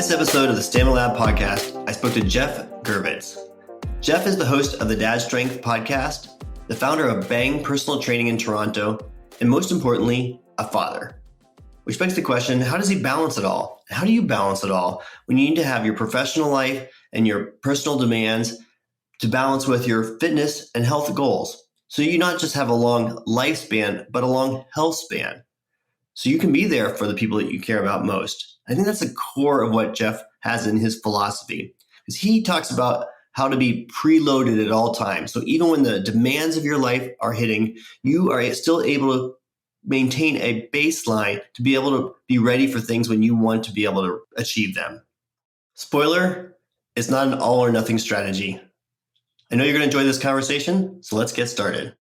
this episode of the Stamina Lab podcast, I spoke to Geoff Girvitz. Geoff is the host of the Dad Strength podcast, the founder of Bang Personal Training in Toronto, and most importantly, a father. Which begs the question, how does he balance it all? How do you balance it all when you need to have your professional life and your personal demands to balance with your fitness and health goals? So you not just have a long lifespan, but a long health span. So you can be there for the people that you care about most. I think that's the core of what Geoff has in his philosophy, because he talks about how to be preloaded at all times. So even when the demands of your life are hitting, you are still able to maintain a baseline to be able to be ready for things when you want to be able to achieve them. Spoiler, it's not an all or nothing strategy. I know you're going to enjoy this conversation, so let's get started.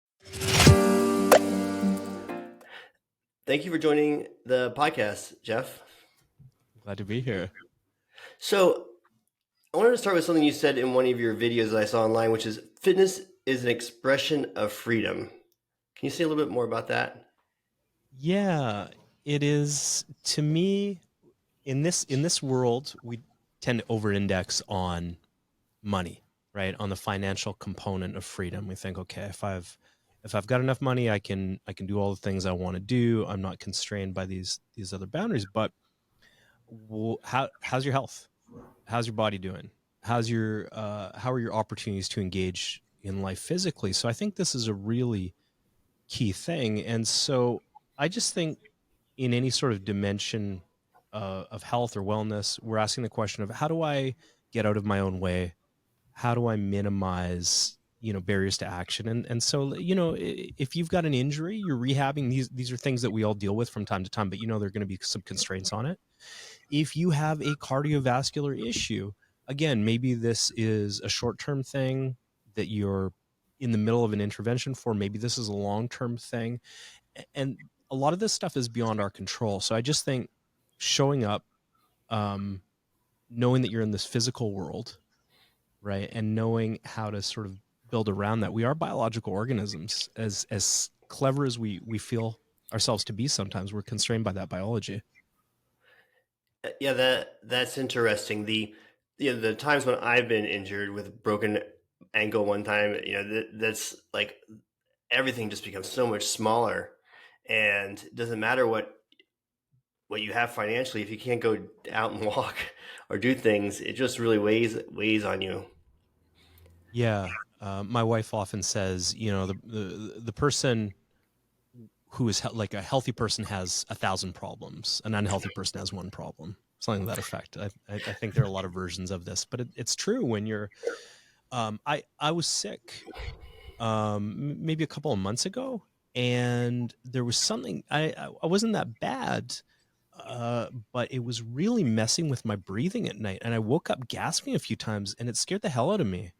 Thank you for joining the podcast, Geoff. Glad to be here. So I wanted to start with something you said in one of your videos that I saw online, which is fitness is an expression of freedom. Can you say a little bit more about that? Yeah, it is. To me, in this world, we tend to over-index on money, right? On the financial component of freedom. We think, okay, if I've got enough money, I can do all the things I want to do. I'm not constrained by these other boundaries. But how's your health? How's your body doing? How are your opportunities to engage in life physically? So I think this is a really key thing. And so I just think in any sort of dimension of health or wellness, we're asking the question of how do I get out of my own way? How do I minimize, barriers to action? And so, if you've got an injury, you're rehabbing, these are things that we all deal with from time to time, but there are going to be some constraints on it. If you have a cardiovascular issue, again, maybe this is a short-term thing that you're in the middle of an intervention for. Maybe this is a long-term thing. And a lot of this stuff is beyond our control. So I just think showing up, knowing that you're in this physical world, right, and knowing how to sort of build around that. We are biological organisms. As clever as we feel ourselves to be, sometimes we're constrained by that biology. Yeah, that's interesting. The times when I've been injured with a broken ankle one time, that's like everything just becomes so much smaller, and it doesn't matter what you have financially. If you can't go out and walk or do things, it just really weighs on you. Yeah, my wife often says, the person who is like a healthy person has 1,000 problems. An unhealthy person has one problem. Something to that effect. I think there are a lot of versions of this, but it's true when you're. I was sick, maybe a couple of months ago, and there was something. I wasn't that bad, but it was really messing with my breathing at night, and I woke up gasping a few times, and it scared the hell out of me.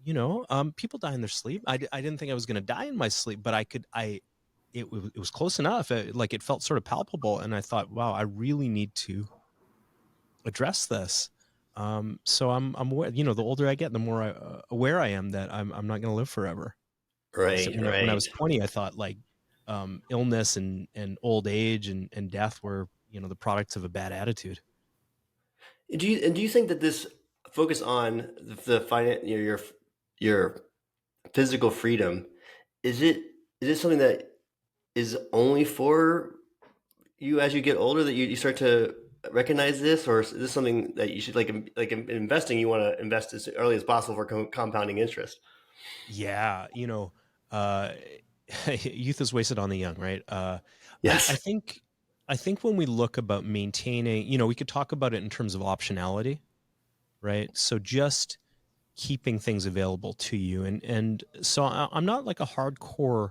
People die in their sleep. I didn't think I was going to die in my sleep, but it was close enough. It felt sort of palpable. And I thought, wow, I really need to address this. So I'm aware, the older I get, the more aware I am that I'm not going to live forever. Right, So when I was 20, I thought illness and old age and death were, the products of a bad attitude. Do you think that this focus on the your physical freedom is it something that is only for you as you get older, that you start to recognize this, or is this something that you should like in investing, you want to invest as early as possible for compounding interest? Yeah, youth is wasted on the young, right? Yes. I think when we look about maintaining, we could talk about it in terms of optionality, right? So just keeping things available to you, and so I'm not like a hardcore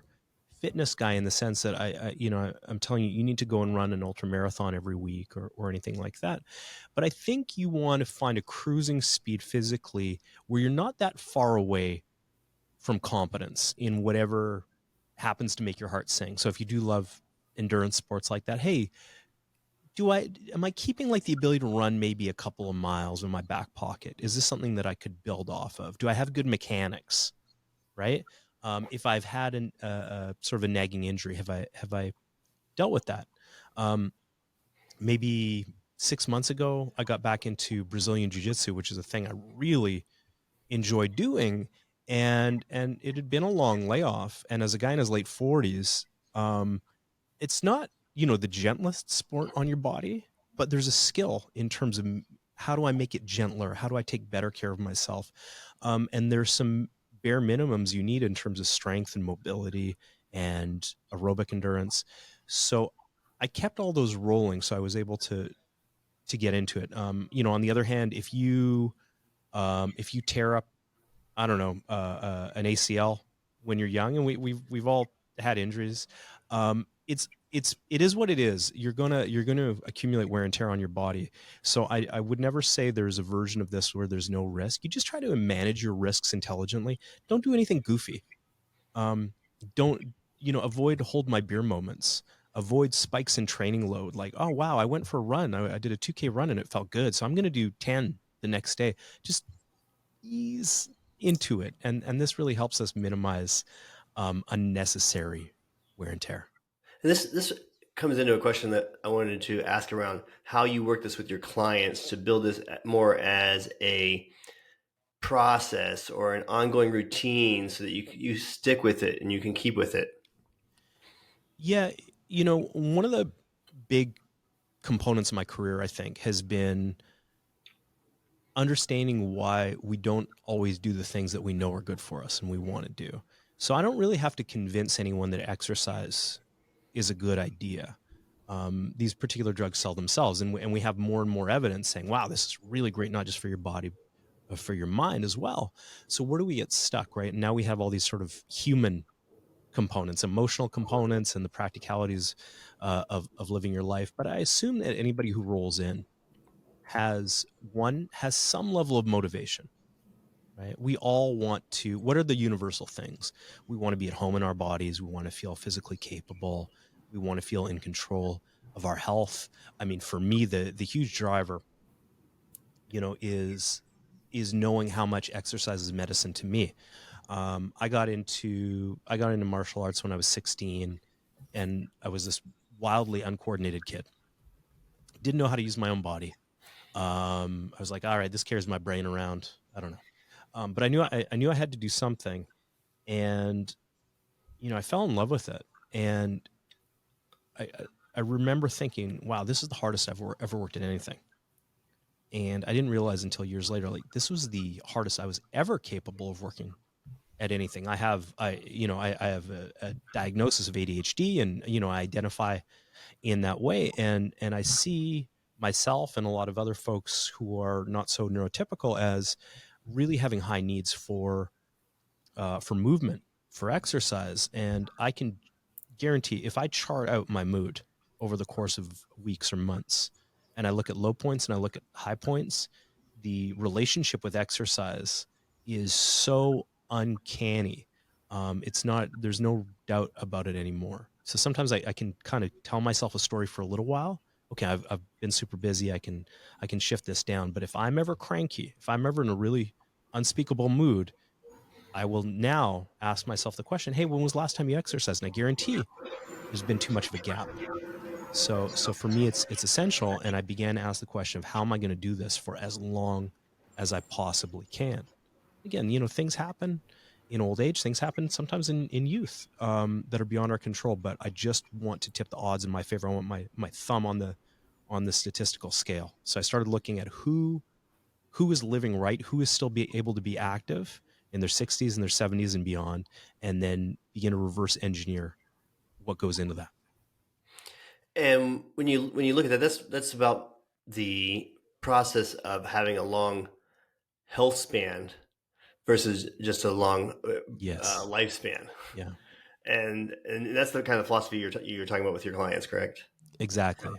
fitness guy in the sense that I'm telling you need to go and run an ultra marathon every week or anything like that. But I think you want to find a cruising speed physically where you're not that far away from competence in whatever happens to make your heart sing. So if you do love endurance sports like that, hey, am I keeping like the ability to run maybe a couple of miles in my back pocket? Is this something that I could build off of? Do I have good mechanics? Right. If I've had a sort of a nagging injury, have I dealt with that? Maybe 6 months ago, I got back into Brazilian Jiu-Jitsu, which is a thing I really enjoy doing. And it had been a long layoff. And as a guy in his late 40s, um, it's not, the gentlest sport on your body, but there's a skill in terms of how do I make it gentler? How do I take better care of myself? And there's some bare minimums you need in terms of strength and mobility and aerobic endurance. So I kept all those rolling, so I was able to get into it. On the other hand, if you tear up, I don't know, an ACL when you're young, and we've all had injuries. It is what it is. You're gonna accumulate wear and tear on your body. So I would never say there's a version of this where there's no risk. You just try to manage your risks intelligently. Don't do anything goofy. Um, don't avoid hold my beer moments. Avoid spikes in training load. Like, oh wow, I went for a run. I did a 2K run and it felt good, so I'm going to do 10 the next day. Just ease into it, and this really helps us minimize unnecessary wear and tear. And this comes into a question that I wanted to ask around how you work this with your clients to build this more as a process or an ongoing routine so that you stick with it and you can keep with it. Yeah, one of the big components of my career, I think, has been understanding why we don't always do the things that we know are good for us and we want to do. So I don't really have to convince anyone that exercise is a good idea. These particular drugs sell themselves, and we have more and more evidence saying, wow, this is really great, not just for your body, but for your mind as well. So where do we get stuck, right? And now we have all these sort of human components, emotional components, and the practicalities of living your life. But I assume that anybody who rolls in has some level of motivation, right? We all want to, what are the universal things? We want to be at home in our bodies. We want to feel physically capable. We want to feel in control of our health. I mean, for me, the huge driver, is knowing how much exercise is medicine to me. I got into martial arts when I was 16, and I was this wildly uncoordinated kid. Didn't know how to use my own body. I was like, all right, this carries my brain around. I don't know. But I knew I had to do something, and I fell in love with it. And I I remember thinking, wow, this is the hardest I've ever worked at anything. And I didn't realize until years later, like this was the hardest I was ever capable of working at anything. I have a diagnosis of ADHD, and I identify in that way, and I see myself and a lot of other folks who are not so neurotypical as really having high needs for movement, for exercise. And I can guarantee if I chart out my mood over the course of weeks or months, and I look at low points and I look at high points, the relationship with exercise is so uncanny. It's not, there's no doubt about it anymore. So sometimes I can kind of tell myself a story for a little while. Okay, I've been super busy. I can shift this down. But if I'm ever cranky, if I'm ever in a really unspeakable mood, I will now ask myself the question, hey, when was the last time you exercised? And I guarantee there's been too much of a gap. So for me, it's essential. And I began to ask the question of how am I going to do this for as long as I possibly can? Again, things happen in old age, things happen sometimes in youth, that are beyond our control. But I just want to tip the odds in my favor. I want my thumb on the statistical scale. So I started looking at who is living right, who is still be able to be active in their 60s and their 70s and beyond, and then begin to reverse engineer what goes into that. And when you look at that, that's about the process of having a long health span versus just a long Yes. lifespan. Yeah. And that's the kind of philosophy you're talking about with your clients, correct? Exactly.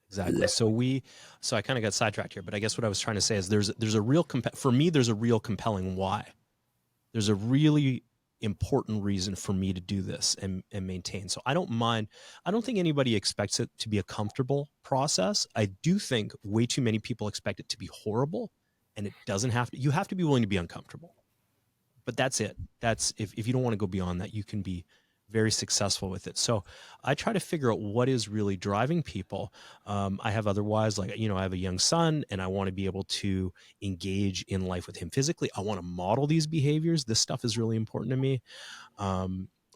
Exactly. So I kind of got sidetracked here, but I guess what I was trying to say is there's a real for me there's a real compelling why. There's a really important reason for me to do this and maintain. So I don't mind. I don't think anybody expects it to be a comfortable process. I do think way too many people expect it to be horrible, and it doesn't have to. You have to be willing to be uncomfortable. But that's it. That's if you don't want to go beyond that, you can be very successful with it. So I try to figure out what is really driving people. I have otherwise, like, I have a young son and I want to be able to engage in life with him physically. I want to model these behaviors. This stuff is really important to me.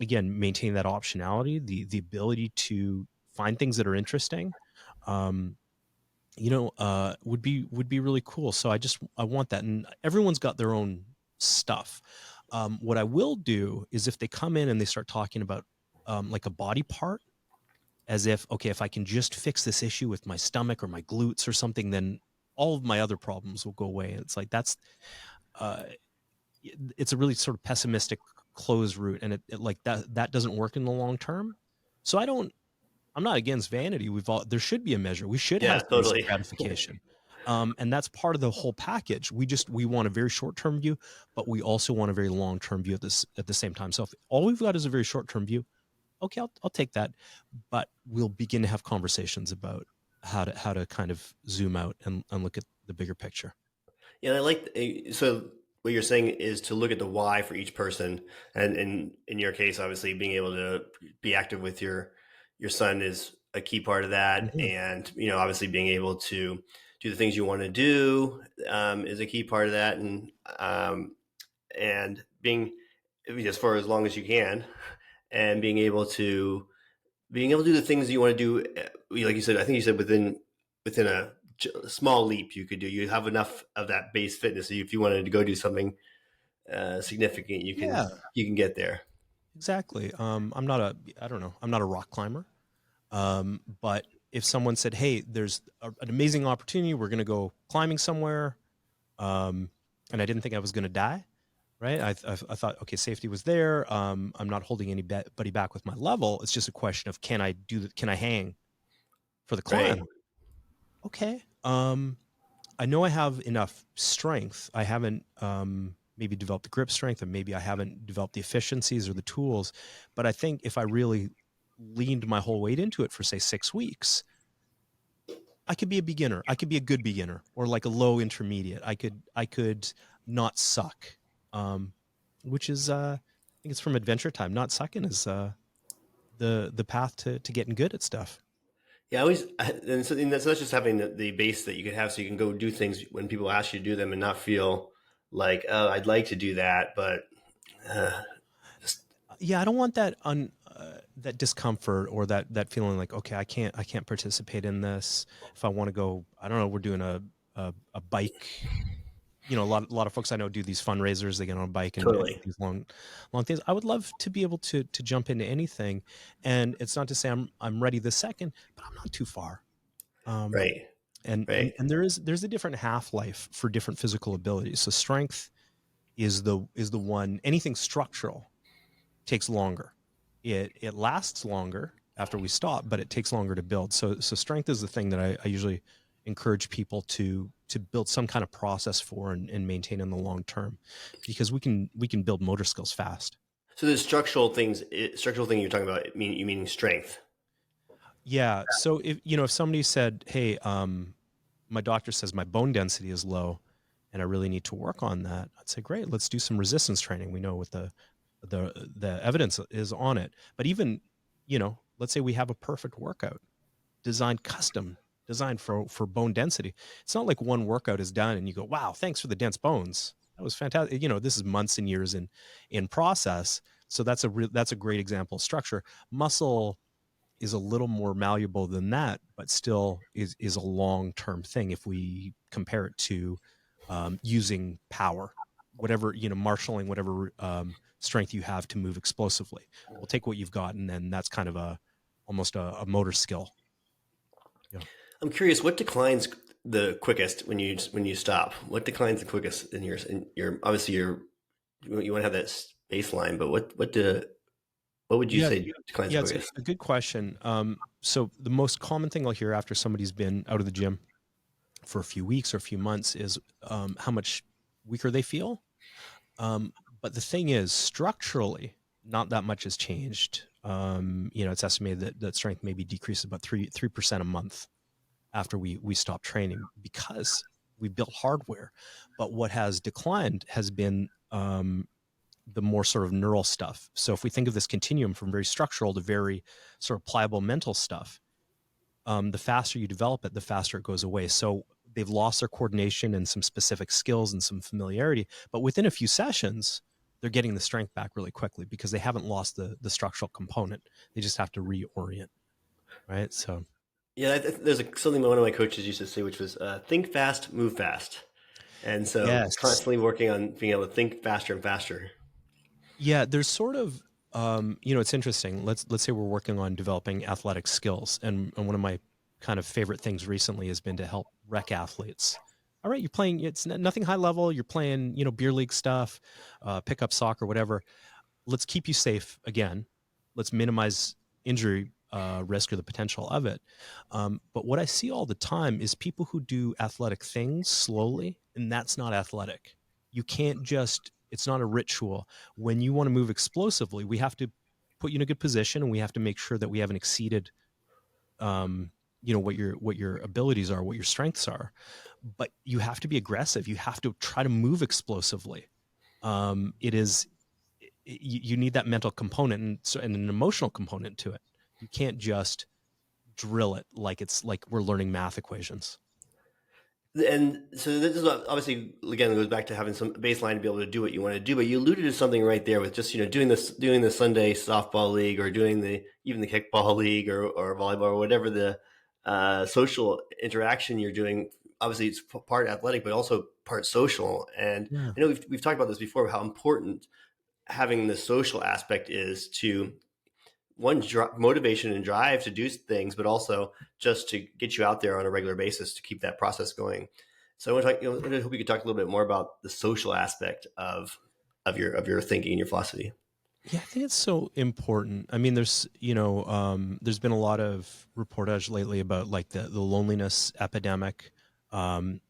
Again, maintain that optionality, the ability to find things that are interesting. Um, would be really cool. So I want that, and everyone's got their own stuff. What I will do is if they come in and they start talking about like a body part, as if, okay, if I can just fix this issue with my stomach or my glutes or something, then all of my other problems will go away. And it's like uh, it's a really sort of pessimistic closed route, and it like that doesn't work in the long term. So I'm not against vanity. There should be a measure. We should Yeah, have some instant totally. gratification. And that's part of the whole package. We want a very short-term view, but we also want a very long-term view at the same time. So if all we've got is a very short-term view, okay, I'll take that. But we'll begin to have conversations about how to kind of zoom out and look at the bigger picture. Yeah, I like so what you're saying is to look at the why for each person, and in your case, obviously being able to be active with your son is a key part of that, Mhm. and obviously being able to do the things you want to do is a key part of that, and being just for as long as you can, and being able to do the things you want to do, like you said. I think you said within a small leap you could do. You have enough of that base fitness. So if you wanted to go do something significant, Yeah, you can get there. exactly. I don't know, I'm not a rock climber. But if someone said, "Hey, there's an amazing opportunity. We're going to go climbing somewhere," um, and I didn't think I was going to die, right? I thought, okay, safety was there. I'm not holding anybody back with my level. It's just a question of can I hang for the Right. climb? Okay. I know I have enough strength. I haven't maybe developed the grip strength, or maybe I haven't developed the efficiencies or the tools. But I think if I really leaned my whole weight into it for say 6 weeks, I could be a beginner. I could be a good beginner or like a low intermediate. I could not suck. Um, which is I think it's from Adventure Time. Not sucking is the path to getting good at stuff. Yeah, I always, and that's not just having the base that you can have, so you can go do things when people ask you to do them and not feel like, oh, I'd like to do that, but uh, just Yeah, I don't want that discomfort or that feeling like, okay, I can't participate in this. If I want to go, I don't know, we're doing a bike. A lot of folks I know do these fundraisers. They get on a bike and do totally. these long things. I would love to be able to jump into anything, and it's not to say I'm ready this second, but I'm not too far. Um, Right. and and Right. and there's a different half life for different physical abilities. So strength is the one. Anything structural takes longer. It lasts longer after we stop, but it takes longer to build. So strength is the thing that I usually encourage people to build some kind of process for and maintain in the long term, because we can build motor skills fast. So the structural thing you're talking about, you meaning strength, Yeah. So if somebody said, "Hey, my doctor says my bone density is low, and I really need to work on that," I'd say, "Great, let's do some resistance training." We know what the evidence is on it. But even, let's say we have a perfect workout designed for bone density. It's not like one workout is done and you go, "Wow, thanks for the dense bones. That was fantastic." This is months and years in process. So that's a great example of structure. Muscle is a little more malleable than that, but still is a long term thing if we compare it to using power, whatever, marshaling whatever strength you have to move explosively. We'll take what you've got, and then that's kind of almost a motor skill. Yeah. I'm curious, what declines the quickest when you stop? What declines the quickest in your obviously you want to have that baseline, but what would you Yeah, say declines the yeah, it's a, quickest? a good question. So the most common thing I'll hear after somebody's been out of the gym for a few weeks or a few months is how much weaker they feel. Um, but the thing is, structurally, not that much has changed. It's estimated that strength maybe decreases about 3% a month after we stop training, because we built hardware. But what has declined has been the more sort of neural stuff. So if we think of this continuum from very structural to very sort of pliable mental stuff, the faster you develop it, the faster it goes away. So they've lost their coordination and some specific skills and some familiarity, but within a few sessions, they're getting the strength back really quickly because they haven't lost the structural component. They just have to reorient, right? So Yeah, there's something one of my coaches used to say, which was think fast, move fast. And so yes, constantly working on being able to think faster and faster. yeah, there's sort of it's interesting. Let's say we're working on developing athletic skills, and one of my kind of favorite things recently has been to help rec athletes. All right, you're playing. It's nothing high level. You're playing, beer league stuff, pickup soccer, whatever. Let's keep you safe again. Let's minimize injury risk or the potential of it. But what I see all the time is people who do athletic things slowly, and that's not athletic. You can't just, it's not a ritual. When you want to move explosively, we have to put you in a good position, and we have to make sure that we haven't exceeded what your abilities are, what your strengths are. But you have to be aggressive. You have to try to move explosively. It is you need that mental component and an emotional component to it. You can't just drill it like it's like we're learning math equations. And so this is obviously, again, it goes back to having some baseline to be able to do what you want to do. But you alluded to something right there with just doing the Sunday softball league, or doing even the kickball league, or volleyball, or whatever the social interaction you're doing. Obviously, it's part athletic, but also part social. And Yeah. I know we've talked about this before, how important having the social aspect is to one, motivation and drive to do things, but also just to get you out there on a regular basis to keep that process going. So I hope you could talk a little bit more about the social aspect of your thinking and your philosophy. Yeah, I think it's so important. I mean, there's been a lot of reportage lately about like the loneliness epidemic in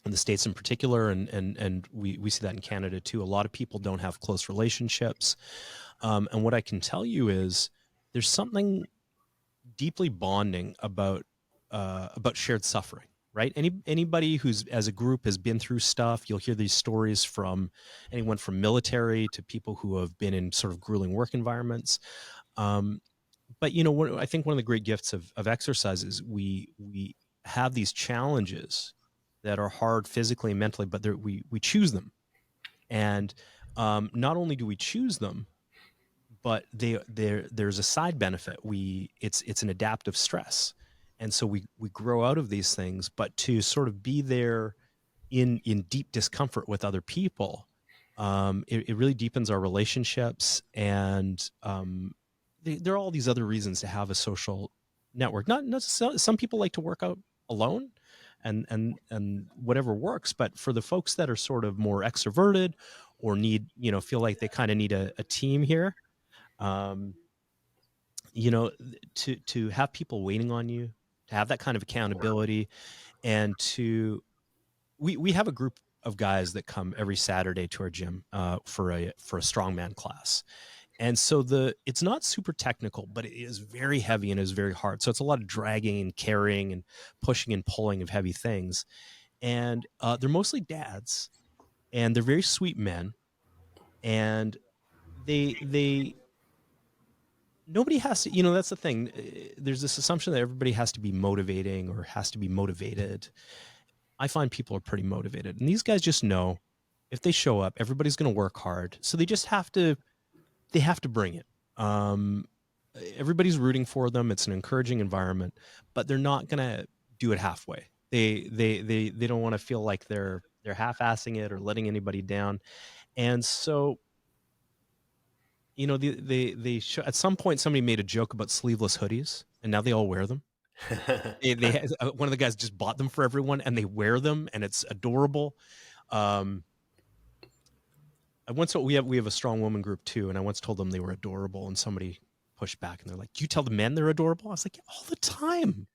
the States in particular, and we see that in Canada too. A lot of people don't have close relationships. And what I can tell you is there's something deeply bonding about shared suffering, right? Anybody who's as a group has been through stuff, you'll hear these stories from anyone from military to people who have been in sort of grueling work environments. um, but I think one of the great gifts of exercise is we have these challenges that are hard physically and mentally, but we choose them. And not only do we choose them, but there's a side benefit. It's an adaptive stress, and so we grow out of these things. But to sort of be there in deep discomfort with other people, it really deepens our relationships. And there are all these other reasons to have a social network. Not some people like to work out alone, and whatever works. But for the folks that are sort of more extroverted or feel like they kind of need a team here, um, to have people waiting on you, to have that kind of accountability, and we have a group of guys that come every Saturday to our gym for a strongman class. And so it's not super technical, but it is very heavy and is very hard. So it's a lot of dragging and carrying and pushing and pulling of heavy things. And they're mostly dads, and they're very sweet men, and they nobody has to, that's the thing. There's this assumption that everybody has to be motivating or has to be motivated. I find people are pretty motivated, and these guys just know if they show up, everybody's going to work hard. So they have to bring it. um Everybody's rooting for them. It's an encouraging environment, but they're not going to do it halfway. They don't want to feel like they're half-assing it or letting anybody down. And so at some point somebody made a joke about sleeveless hoodies, and now they all wear them. One of the guys just bought them for everyone, and they wear them, and it's adorable. um I once we have a strong woman group too, and I once told them they were adorable, and somebody pushed back, and they're like, "Do you tell the men they're adorable?" I was like, "Yeah, all the time."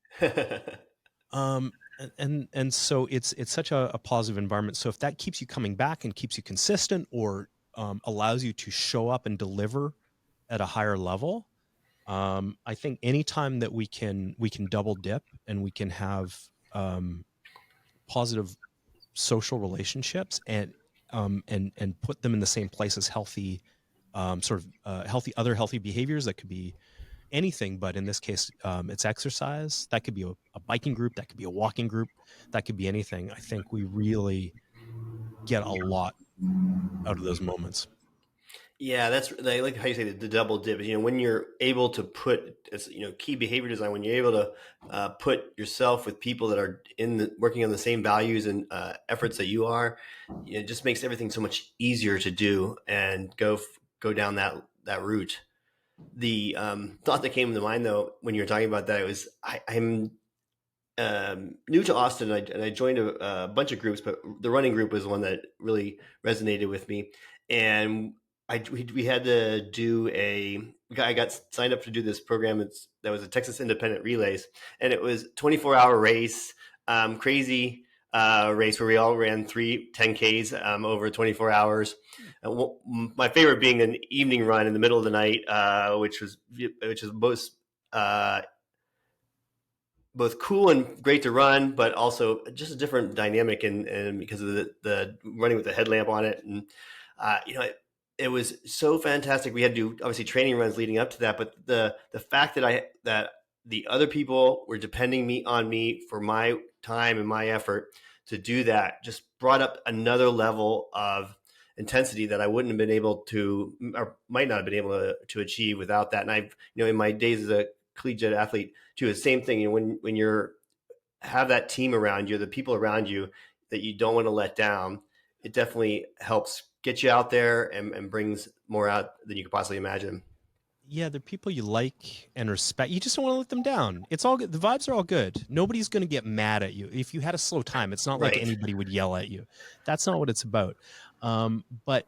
And so it's such a positive environment. So if that keeps you coming back and keeps you consistent, or allows you to show up and deliver at a higher level, I think anytime that we can double dip and we can have positive social relationships, and and put them in the same place as healthy, healthy behaviors. That could be anything, but in this case, it's exercise. That could be a biking group. That could be a walking group. That could be anything. I think we really get a lot out of those moments. Yeah, that's I like how you say the double dip. When you're able to put, as key behavior design, when you're able to put yourself with people that are working on the same values and efforts that you are, it just makes everything so much easier to do and go down that route. The thought that came to mind though when you were talking about that, it was I'm new to Austin, and I joined a bunch of groups, but the running group was one that really resonated with me. And we had to do I got signed up to do this program. That was a Texas Independent Relays, and it was 24-hour race, crazy race where we all ran 10Ks over 24 hours. My favorite being an evening run in the middle of the night, which was uh, both cool and great to run, but also just a different dynamic, and because of the running with the headlamp on it, and it was so fantastic. We had to do obviously training runs leading up to that, but the fact that the other people were depending on me for my time and my effort to do that just brought up another level of intensity that I wouldn't have been able to, or might not have been able to achieve without that. And I've, in my days as a collegiate athlete too, the same thing. When you're have that team around you, the people around you that you don't want to let down, it definitely helps get you out there and brings more out than you could possibly imagine. Yeah, they're people you like and respect. You just don't want to let them down. It's all good. The vibes are all good. Nobody's going to get mad at you. If you had a slow time, it's not like Right. anybody would yell at you. That's not what it's about. But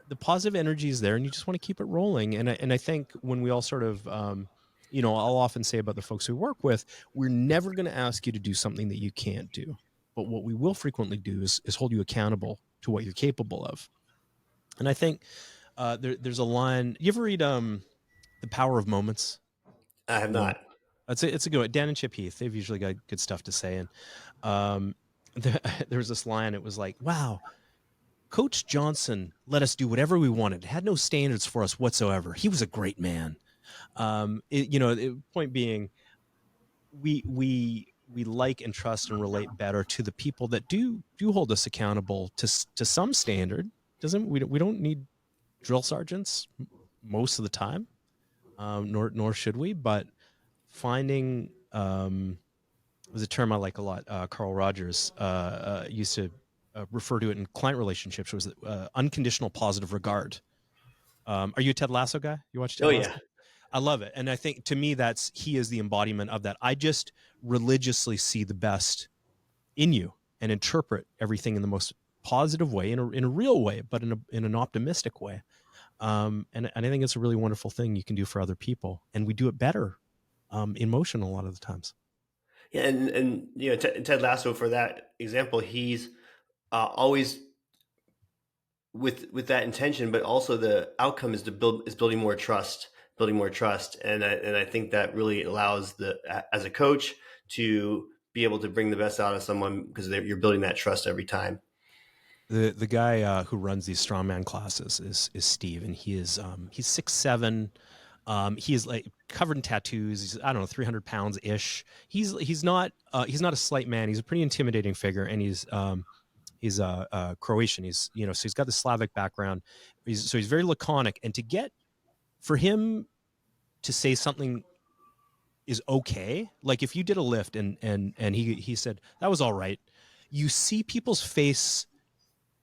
the positive energy is there, and you just want to keep it rolling. And I think when we all sort of, I'll often say about the folks we work with, we're never going to ask you to do something that you can't do. But what we will frequently do is hold you accountable to what you're capable of. And I think there's a line. You ever read The Power of Moments? I have No. not. It's a good one. Dan and Chip Heath, they've usually got good stuff to say. And um, there was this line. It was like, wow, Coach Johnson let us do whatever we wanted, had no standards for us whatsoever. He was a great man. Point being, we like and trust and relate better to the people that do hold us accountable to some standard. Doesn't we don't need drill sergeants most of the time, nor should we. But finding was a term I like a lot. Carl Rogers used to refer to it in client relationships. It was unconditional positive regard. Are you a Ted Lasso guy? You watch Ted Oh Lasso? yeah. I love it, and I think to me he is the embodiment of that. I just religiously see the best in you and interpret everything in the most positive way, in a real way, but in an optimistic way. And I think it's a really wonderful thing you can do for other people, and we do it better in motion a lot of the times. Yeah, and Ted Lasso, for that example, he's always with that intention, but also the outcome is building more trust, and I think that really allows as a coach to be able to bring the best out of someone because you're building that trust every time. The guy who runs these strongman classes is Steve, and he's 6'7". He is like covered in tattoos. He's, I don't know, 300 pounds ish. He's not a slight man. He's a pretty intimidating figure, and he's Croatian. So he's got the Slavic background. He's very laconic, and for him to say something is okay. Like if you did a lift and he said that was all right, you see people's face.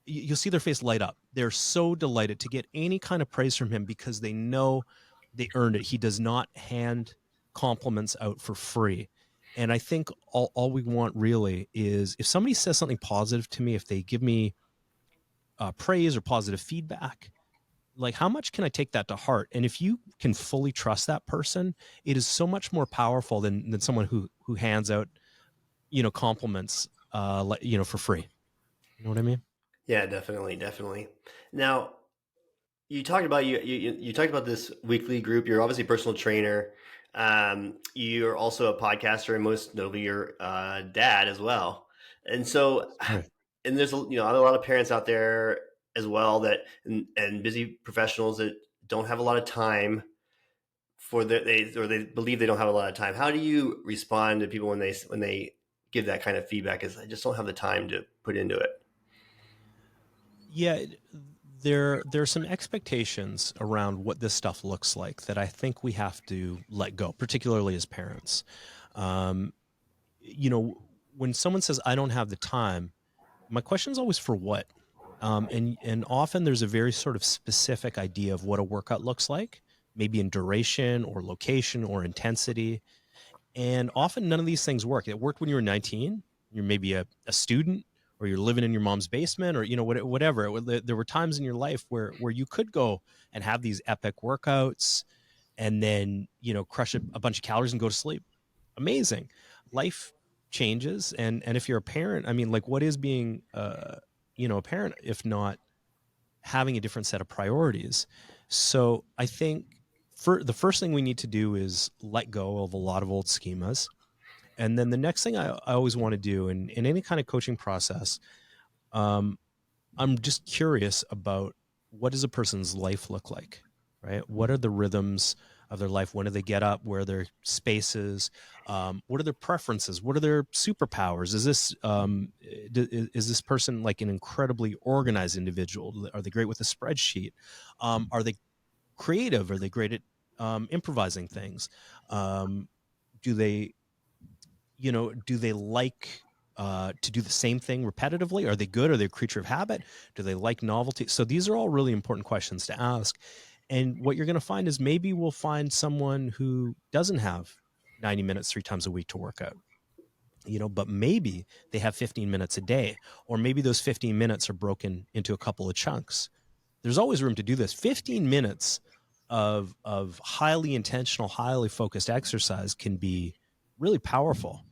You'll see their face light up. They're so delighted to get any kind of praise from him because they know they earned it. He does not hand compliments out for free. And I think all we want really is if somebody says something positive to me, if they give me praise or positive feedback, like how much can I take that to heart? And if you can fully trust that person, it is so much more powerful than someone who hands out, compliments, for free. You know what I mean? Yeah, definitely, definitely. Now, you talked about you talked about this weekly group. You're obviously a personal trainer. You're also a podcaster, and most notably, your dad as well. And so, Right. and there's a lot of parents out there as well that and busy professionals that don't have a lot of time for they believe they don't have a lot of time. How do you respond to people when they give that kind of feedback? Is I just don't have the time to put into it. Yeah, there are some expectations around what this stuff looks like that I think we have to let go, particularly as parents. Um, you know, when someone says I don't have the time, my question is always for what? And often there's a very sort of specific idea of what a workout looks like, maybe in duration or location or intensity. And often none of these things work. It worked when you were 19. You're maybe a student, or you're living in your mom's basement, or whatever. There were times in your life where you could go and have these epic workouts, and then crush a bunch of calories and go to sleep. Amazing. Life changes, and if you're a parent, I mean, like, what is being a parent if not having a different set of priorities? So I think for the first thing we need to do is let go of a lot of old schemas. And then the next thing I always want to do in any kind of coaching process, um, I'm just curious about, what does a person's life look like, right? What are the rhythms of their life? When do they get up? Where are their spaces? What are their preferences? What are their superpowers? Is this person like an incredibly organized individual? Are they great with a spreadsheet? Are they creative? Are they great at improvising things? Do they do they like to do the same thing repetitively? Are they good? Are they a creature of habit? Do they like novelty? So these are all really important questions to ask. And what you're going to find is maybe we'll find someone who doesn't have 90 minutes 3 times a week to work out, but maybe they have 15 minutes a day, or maybe those 15 minutes are broken into a couple of chunks. There's always room to do this. 15 minutes of highly intentional, highly focused exercise can be really powerful.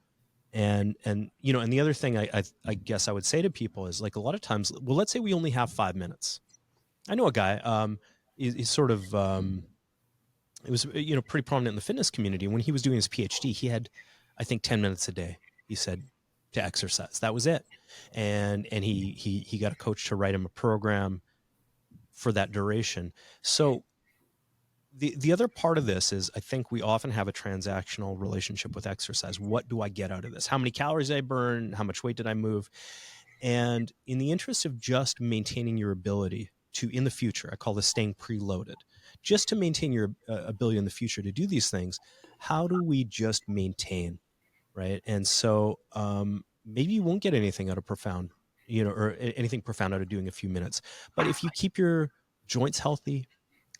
And the other thing I guess I would say to people is, like, a lot of times, well, let's say we only have 5 minutes. I know a guy, he's sort of, it was, pretty prominent in the fitness community. When he was doing his PhD, he had, I think, 10 minutes a day, he said, to exercise. That was it. And he got a coach to write him a program for that duration. So the other part of this is, I think we often have a transactional relationship with exercise. What do I get out of this? How many calories did I burn? How much weight did I move? And in the interest of just maintaining your ability to, in the future, I call this staying preloaded, just to maintain your ability in the future to do these things, how do we just maintain, right? And so maybe you won't get anything out of profound, or anything profound out of doing a few minutes. But if you keep your joints healthy,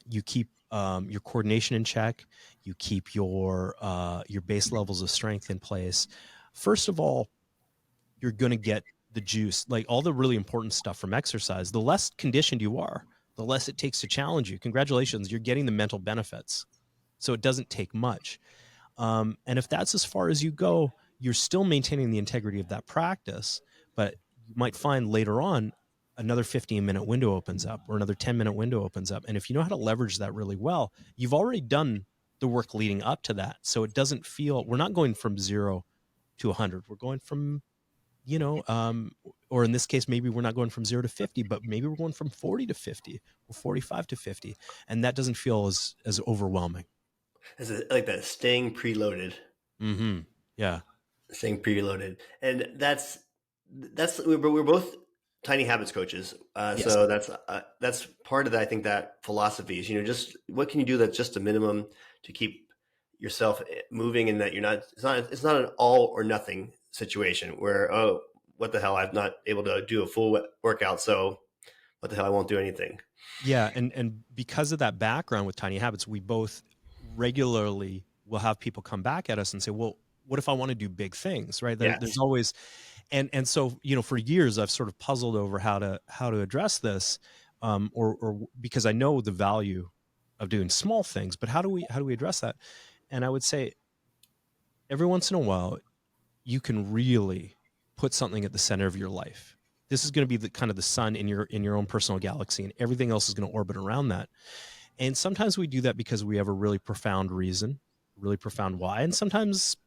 you keep your coordination in check, you keep your base levels of strength in place, first of all, you're going to get the juice, like all the really important stuff from exercise. The less conditioned you are, the less it takes to challenge you. Congratulations, you're getting the mental benefits. So it doesn't take much. And if that's as far as you go, you're still maintaining the integrity of that practice, but you might find later on another 15-minute window opens up, or another 10-minute window opens up. And if you know how to leverage that really well, you've already done the work leading up to that. So it doesn't feel, we're not going from 0 to 100. We're going from, or in this case, maybe we're not going from 0 to 50, but maybe we're going from 40 to 50 or 45 to 50. And that doesn't feel as overwhelming. Like that, staying preloaded. Mm-hmm. Yeah. Staying preloaded, and we're both tiny habits coaches. Yes. So that's part of that. I think that philosophy is, just what can you do that's just a minimum to keep yourself moving, and that you're not. It's not an all or nothing situation where, oh, what the hell, I'm not able to do a full workout, so what the hell, I won't do anything. Yeah, and because of that background with tiny habits, we both regularly will have people come back at us and say, "Well, what if I want to do big things?" Right? Yes. There's always, and so for years I've sort of puzzled over how to address this, or because I know the value of doing small things, but how do we address that? And I would say, every once in a while, you can really put something at the center of your life. This is going to be the kind of the sun in your own personal galaxy, and everything else is going to orbit around that. And sometimes we do that because we have a really profound reason, really profound why. And sometimes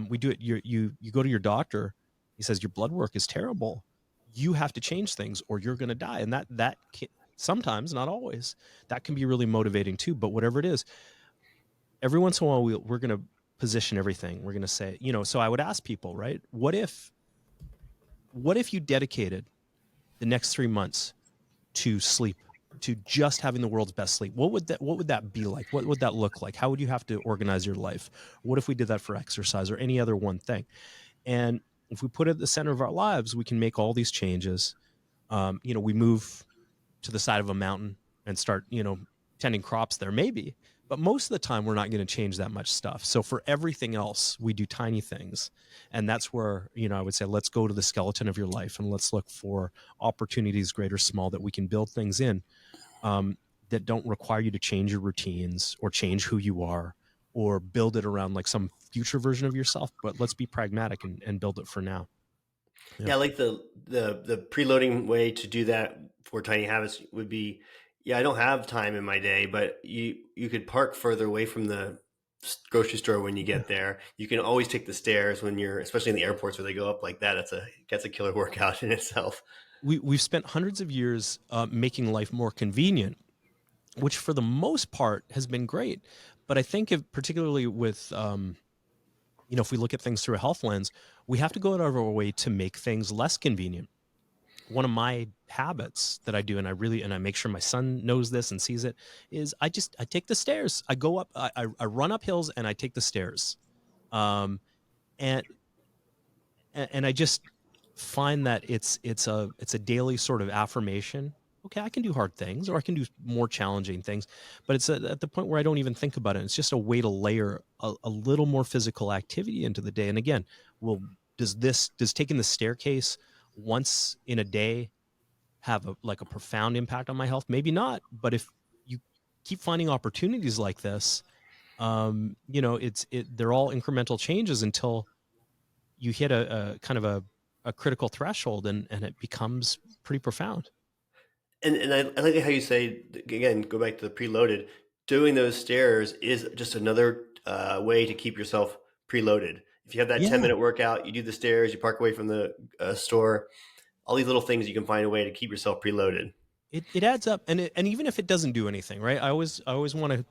we do it. You go to your doctor. He says your blood work is terrible. you have to change things or you're going to die. And that can, sometimes, not always, that can be really motivating too. But whatever it is, every once in a while we're going to position everything. We're going to say, so I would ask people, right? What if you dedicated the next 3 months to sleep, to just having the world's best sleep? What would that be like? What would that look like? How would you have to organize your life? What if we did that for exercise or any other one thing? And if we put it at the center of our lives, we can make all these changes. We move to the side of a mountain and start, tending crops there, maybe. But most of the time, we're not going to change that much stuff. So for everything else, we do tiny things. And that's where, I would say, let's go to the skeleton of your life and let's look for opportunities, great or small, that we can build things in that don't require you to change your routines or change who you are or build it around like some future version of yourself. But let's be pragmatic and build it for now. Yeah. Yeah, like the preloading way to do that for tiny habits would be, yeah, I don't have time in my day, but you could park further away from the grocery store when you Yeah. get there. You can always take the stairs when you're, especially in the airports where they go up like that. That's a killer workout in itself. We've spent hundreds of years making life more convenient, which for the most part has been great. But I think particularly with, if we look at things through a health lens, we have to go out of our way to make things less convenient. One of my habits that I do, and I make sure my son knows this and sees it, is I take the stairs. I go up, I run up hills and I take the stairs. Um, and and I just find that it's a daily sort of affirmation. Okay, I can do hard things, or I can do more challenging things, but it's at the point where I don't even think about it. It's just a way to layer a little more physical activity into the day. And again, well, does taking the staircase once in a day have a profound impact on my health? Maybe not, but if you keep finding opportunities like this, they're all incremental changes until you hit a kind of a critical threshold and it becomes pretty profound. And I like how you say, again, go back to the preloaded. Doing those stairs is just another way to keep yourself preloaded. If you have that Yeah, 10-minute workout, you do the stairs, you park away from the store, all these little things, you can find a way to keep yourself preloaded. it adds up, and even if it doesn't do anything, right? I always want to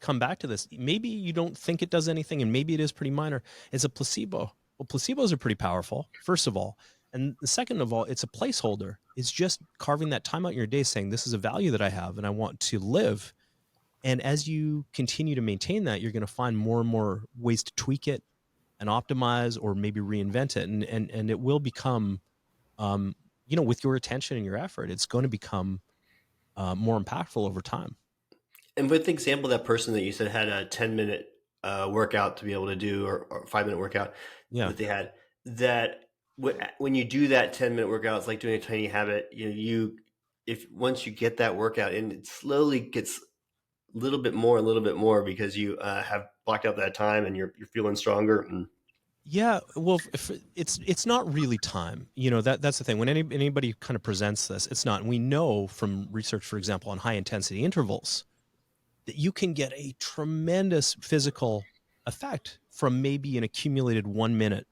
come back to this. Maybe you don't think it does anything, and maybe it is pretty minor. It's a placebo. Well, placebos are pretty powerful, first of all. And the second of all, it's a placeholder. It's just carving that time out in your day saying, this is a value that I have and I want to live. And as you continue to maintain that, you're going to find more and more ways to tweak it and optimize or maybe reinvent it. And it will become, um, with your attention and your effort, it's going to become more impactful over time. And with the example, that person that you said had a 10-minute workout to be able to do, or 5-minute workout Yeah. that they had, that when you do that 10-minute workout, it's like doing a tiny habit. If once you get that workout in, it slowly gets a little bit more because you have blocked out that time and you're feeling stronger. And Yeah, well, if it's not really time. That's the thing. When anybody kind of presents this, it's not. And we know from research, for example, on high intensity intervals, that you can get a tremendous physical effect from maybe an accumulated 1 minute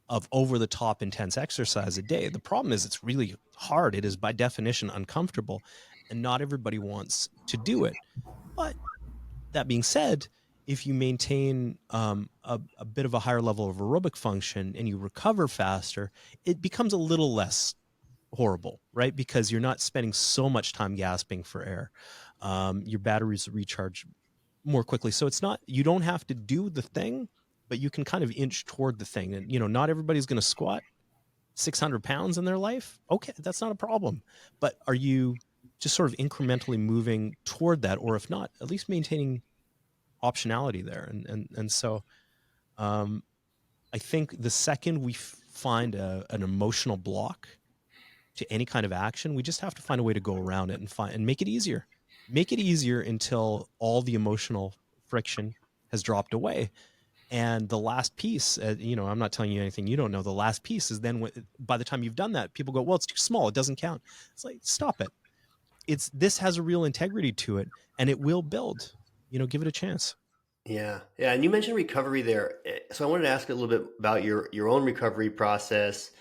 of over the top intense exercise a day. The problem is it's really hard. It is by definition uncomfortable, and not everybody wants to do it. But that being said, if you maintain a bit of a higher level of aerobic function and you recover faster, it becomes a little less horrible, right? Because you're not spending so much time gasping for air. Your batteries recharge more quickly. So it's not, you don't have to do the thing, but you can kind of inch toward the thing. And, not everybody's going to squat 600 pounds in their life. Okay, that's not a problem. But are you just sort of incrementally moving toward that? Or if not, at least maintaining optionality there. And so um, I think the second we find an emotional block to any kind of action, we just have to find a way to go around it and make it easier. Make it easier until all the emotional friction has dropped away. And the last piece, I'm not telling you anything you don't know. The last piece is then by the time you've done that, people go, well, it's too small. It doesn't count. It's like, stop it. This has a real integrity to it and it will build, give it a chance. yeah, yeah. And you mentioned recovery there, so I wanted to ask a little bit about your own recovery process.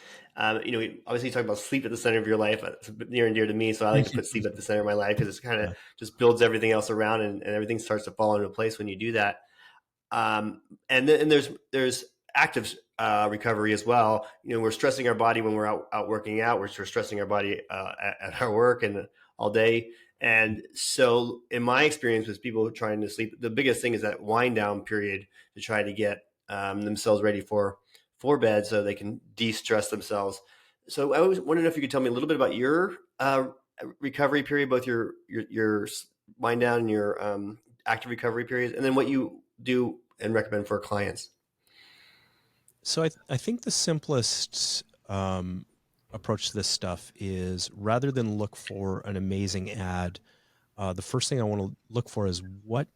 We obviously talk about sleep at the center of your life. It's near and dear to me, so I like to put sleep at the center of my life because it's kind of Yeah. just builds everything else around, and everything starts to fall into place when you do that. And then there's active recovery as well. We're stressing our body when we're out working out. We're stressing our body at our work and all day. And so, in my experience with people trying to sleep, the biggest thing is that wind down period to try to get themselves ready for bed so they can de-stress themselves. So, I was wondering if you could tell me a little bit about your recovery period, both your wind down and your active recovery periods, and then what you do and recommend for clients. So I think the simplest approach to this stuff is, rather than look for an amazing ad, the first thing I want to look for is what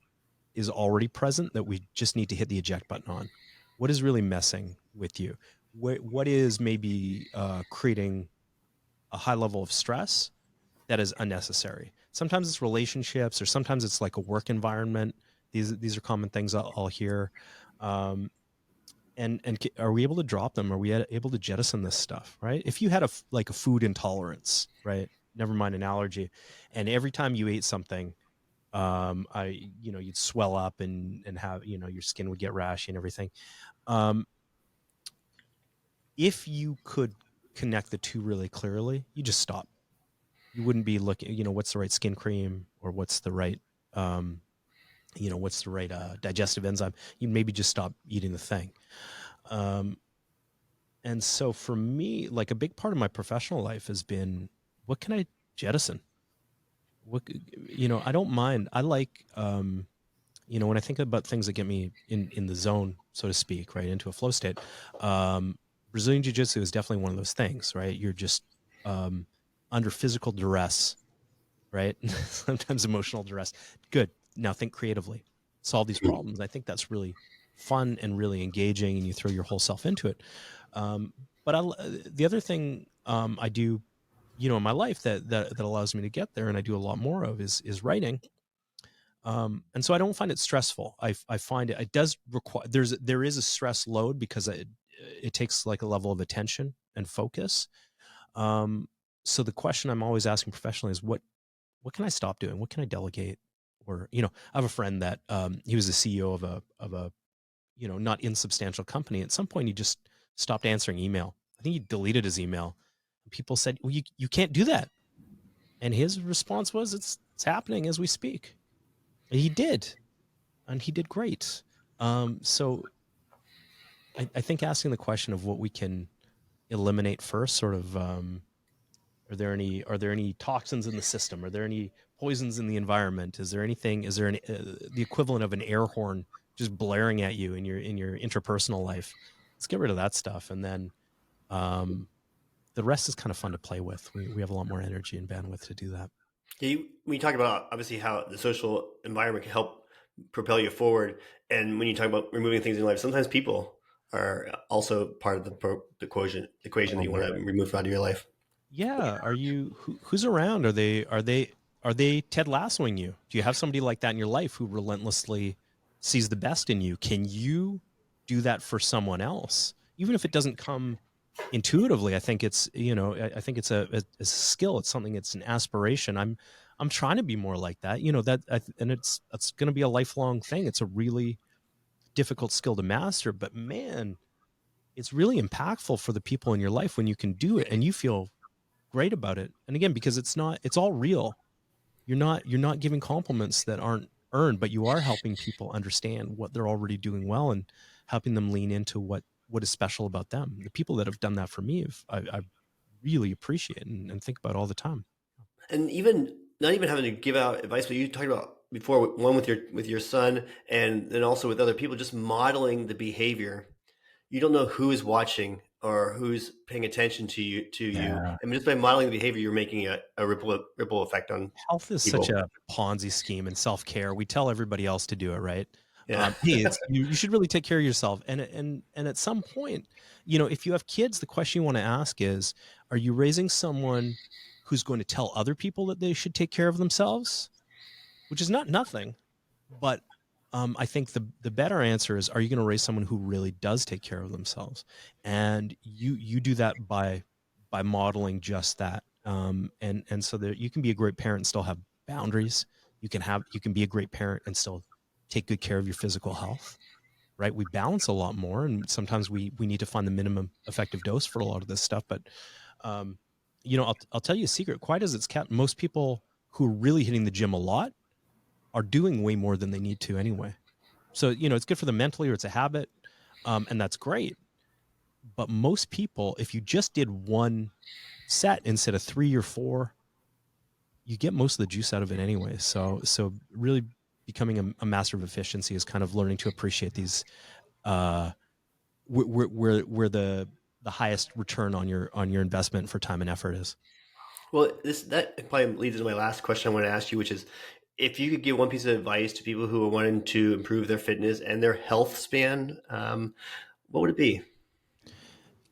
is already present that we just need to hit the eject button on. What is really messing with you? What is maybe creating a high level of stress that is unnecessary? Sometimes it's relationships, or sometimes it's like a work environment. These are common things I'll hear. Um, and are we able to drop them? Are we able to jettison this stuff? Right? If you had like a food intolerance, right? Never mind an allergy, and every time you ate something, you'd swell up and have, your skin would get rashy and everything. If you could connect the two really clearly, you just stop. You wouldn't be looking, what's the right skin cream, or what's the right, digestive enzyme. You maybe just stop eating the thing. And so for me, like, a big part of my professional life has been, what can I jettison? I don't mind. I like, when I think about things that get me in the zone, so to speak, right, into a flow state, Brazilian Jiu-Jitsu is definitely one of those things, right? You're just under physical duress, right? Sometimes emotional duress. Good. Now think creatively. Solve these problems. I think that's really fun and really engaging, and you throw your whole self into it. But the other thing I do, in my life that allows me to get there, and I do a lot more of, is writing. And so I don't find it stressful. I find it does require, there is a stress load, because it takes like a level of attention and focus. So the question I'm always asking professionally is, what can I stop doing? What can I delegate? Or, I have a friend that he was the CEO of a not insubstantial company. At some point, he just stopped answering email. I think he deleted his email. People said, well, you can't do that. And his response was, it's happening as we speak. And he did. And he did great. So I think asking the question of what we can eliminate first, sort of, are there any toxins in the system? Are there any poisons in the environment? Is there the equivalent of an air horn just blaring at you in your interpersonal life? Let's get rid of that stuff. And then, the rest is kind of fun to play with. We have a lot more energy and bandwidth to do that. Yeah, when you talk about obviously how the social environment can help propel you forward, and when you talk about removing things in your life, sometimes people are also part of the equation that Oh you want man. to remove out of your life. Yeah. Who's around? Are they Ted Lassoing you? Do you have somebody like that in your life who relentlessly sees the best in you? Can you do that for someone else? Even if it doesn't come intuitively, I think it's, I think it's a skill. It's something, it's an aspiration. I'm trying to be more like that, and it's going to be a lifelong thing. It's a really difficult skill to master, but man, it's really impactful for the people in your life when you can do it and you feel great about it. And again, because it's all real. You're not giving compliments that aren't earned, but you are helping people understand what they're already doing well, and helping them lean into what is special about them. The people that have done that for me, I really appreciate and think about all the time. And even not even having to give out advice, but you talked about before, one with your son, and then also with other people, just modeling the behavior. You don't know who is watching or who's paying attention to you. Yeah. And just by modeling the behavior, you're making a ripple effect on Health is such people. a Ponzi scheme, and self-care. We tell everybody else to do it, right? Yeah. Hey, you should really take care of yourself. And at some point, if you have kids, the question you want to ask is, are you raising someone who's going to tell other people that they should take care of themselves? Which is not nothing, but I think the better answer is, are you going to raise someone who really does take care of themselves? And you do that by by modeling just that. And so that you can be a great parent and still have boundaries. You can be a great parent and still take good care of your physical health, right? We balance a lot more, and sometimes we need to find the minimum effective dose for a lot of this stuff. But I'll tell you a secret. Quiet as it's kept, most people who are really hitting the gym a lot are doing way more than they need to anyway. So it's good for them mentally, or it's a habit, and that's great. But most people, if you just did one set instead of 3 or 4, you get most of the juice out of it anyway. So really becoming a master of efficiency is kind of learning to appreciate these where the highest return on your investment for time and effort is. Well, that probably leads into my last question I want to ask you, which is, if you could give one piece of advice to people who are wanting to improve their fitness and their health span, what would it be?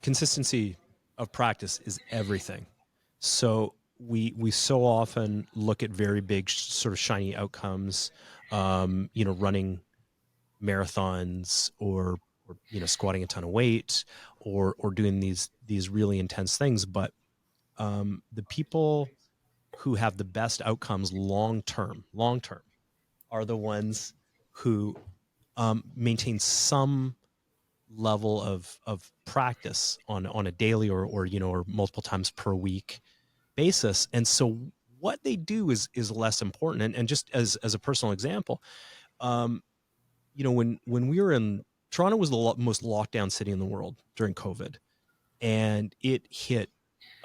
Consistency of practice is everything. So we so often look at very big sort of shiny outcomes, running marathons or squatting a ton of weight or doing these really intense things. But the people who have the best outcomes long term are the ones who maintain some level of practice on a daily or multiple times per week basis. And so what they do is less important. And just as a personal example, when we were in Toronto, was the most locked down city in the world during COVID, and it hit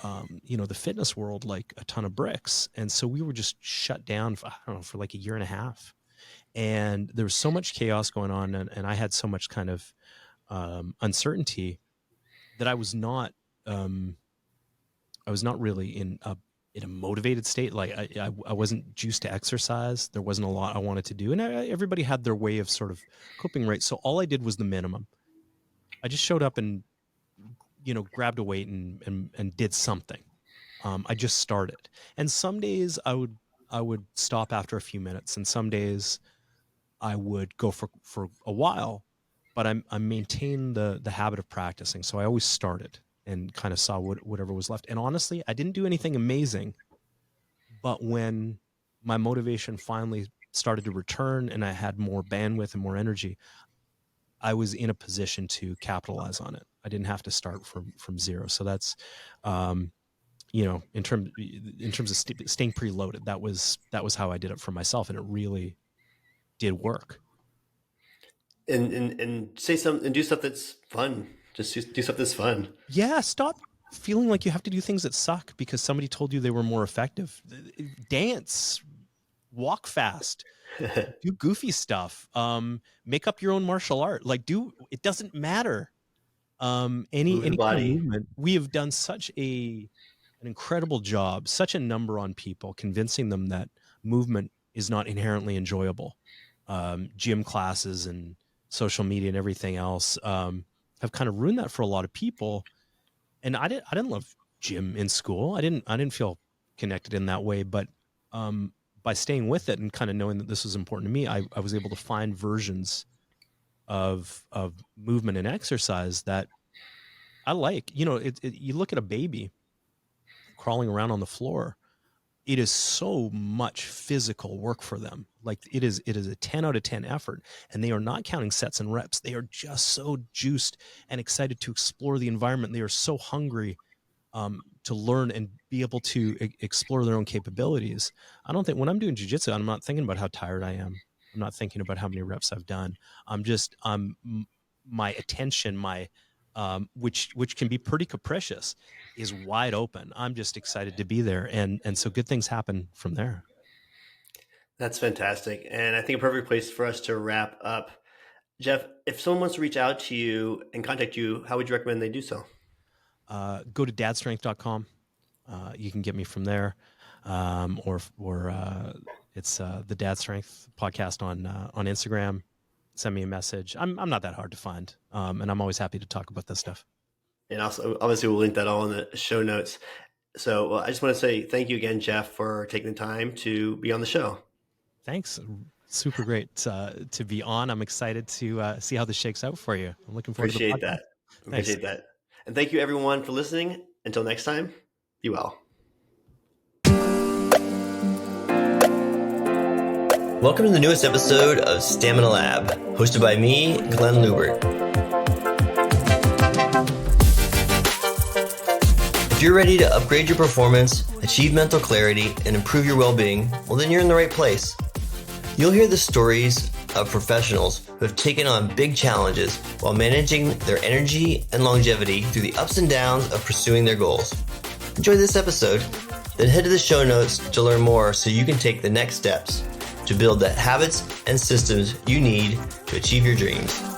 the fitness world like a ton of bricks. And so we were just shut down for, I don't know, for like a year and a half. And there was so much chaos going on, and I had so much kind of uncertainty that I was not really in a motivated state. Like I wasn't juiced to exercise. There wasn't a lot I wanted to do, and everybody had their way of sort of coping, right? So all I did was the minimum. I just showed up and grabbed a weight and did something. I just started, and some days I would stop after a few minutes, and some days I would go for a while, but I maintained the habit of practicing. So I always started and kind of saw whatever was left. And honestly, I didn't do anything amazing, but when my motivation finally started to return and I had more bandwidth and more energy, I was in a position to capitalize on it. I didn't have to start from zero. So that's, in terms of staying preloaded, that was how I did it for myself, and it really did work. And say something and do stuff that's fun. Just do stuff that's fun. Yeah, stop feeling like you have to do things that suck because somebody told you they were more effective. Dance, walk fast, do goofy stuff, make up your own martial art. Like it doesn't matter. Any kind of movement. We have done such an incredible job, such a number on people, convincing them that movement is not inherently enjoyable. Gym classes and social media and everything else have kind of ruined that for a lot of people. And I didn't love gym in school. I didn't feel connected in that way. But by staying with it and kind of knowing that this was important to me, I was able to find versions of movement and exercise that I like. You look at a baby crawling around on the floor. It is so much physical work for them. Like it is a 10 out of 10 effort, and they are not counting sets and reps. They are just so juiced and excited to explore the environment. They are so hungry to learn and be able to explore their own capabilities. I don't think when I'm doing jiu-jitsu, I'm not thinking about how tired I am. I'm not thinking about how many reps I've done. My attention, which can be pretty capricious, is wide open. I'm just excited to be there. And so good things happen from there. That's fantastic. And I think a perfect place for us to wrap up. Geoff, if someone wants to reach out to you and contact you, how would you recommend they do so? Go to dadstrength.com. You can get me from there. Or it's the Dad Strength podcast on Instagram. Send me a message. I'm not that hard to find. And I'm always happy to talk about this stuff. And also, obviously, we'll link that all in the show notes. So I just want to say thank you again, Geoff, for taking the time to be on the show. Thanks. Super great to be on. I'm excited to see how this shakes out for you. I'm looking forward to the podcast. Appreciate that. And thank you, everyone, for listening. Until next time, be well. Welcome to the newest episode of Stamina Lab, hosted by me, Glenn Lubert. If you're ready to upgrade your performance, achieve mental clarity, and improve your well-being, well, then you're in the right place. You'll hear the stories of professionals who have taken on big challenges while managing their energy and longevity through the ups and downs of pursuing their goals. Enjoy this episode, then head to the show notes to learn more so you can take the next steps to build the habits and systems you need to achieve your dreams.